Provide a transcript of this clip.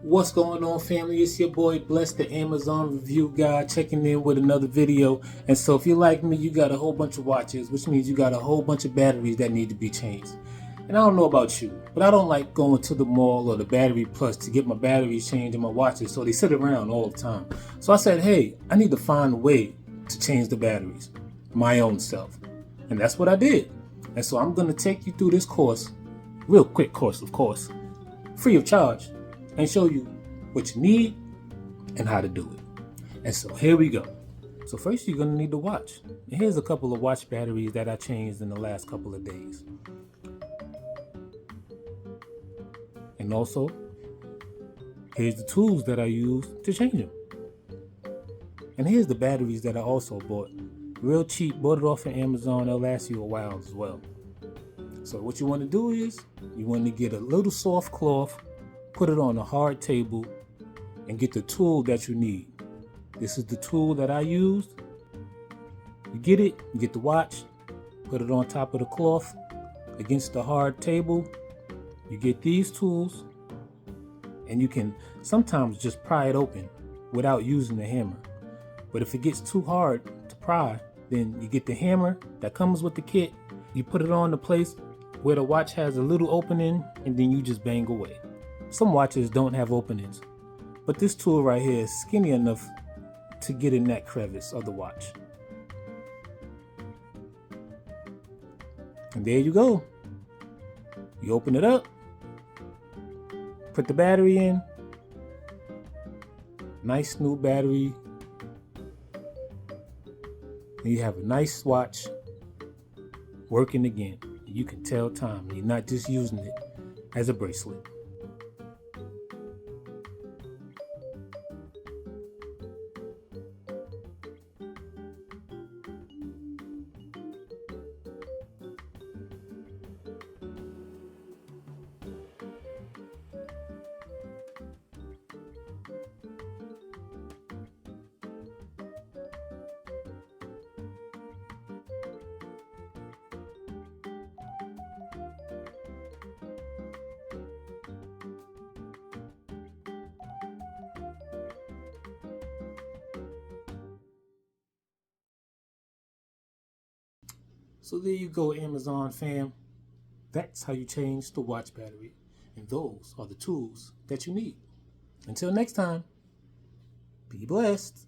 What's going on, family? It's your boy Bless, the Amazon review guy, checking in with another video. And so if you're like me, you got a whole bunch of watches, which means you got a whole bunch of batteries that need to be changed. And I don't know about you, but I don't like going to the mall or the Battery Plus to get my batteries changed in my watches, so they sit around all the time. So I said, hey, I need to find a way to change the batteries my own self. And that's what I did. And so I'm going to take you through this course, real quick course, of course, free of charge, and show you what you need and how to do it. And so here we go. So first you're gonna need the watch. And here's a couple of watch batteries that I changed in the last couple of days. And also, here's the tools that I use to change them. And here's the batteries that I also bought. Real cheap, bought it off of Amazon. They'll last you a while as well. So what you want to do is, you want to get a little soft cloth, put it on a hard table, and get the tool that you need. This is the tool that I used. You get it, you get the watch, put it on top of the cloth against the hard table. You get these tools, and you can sometimes just pry it open without using the hammer. But if it gets too hard to pry, then you get the hammer that comes with the kit, you put it on the place where the watch has a little opening, and then you just bang away. Some watches don't have openings, but this tool right here is skinny enough to get in that crevice of the watch. And there you go. You open it up, put the battery in, nice new battery, and you have a nice watch working again. You can tell time, you're not just using it as a bracelet. So there you go, Amazon fam. That's how you change the watch battery. And those are the tools that you need. Until next time, be blessed.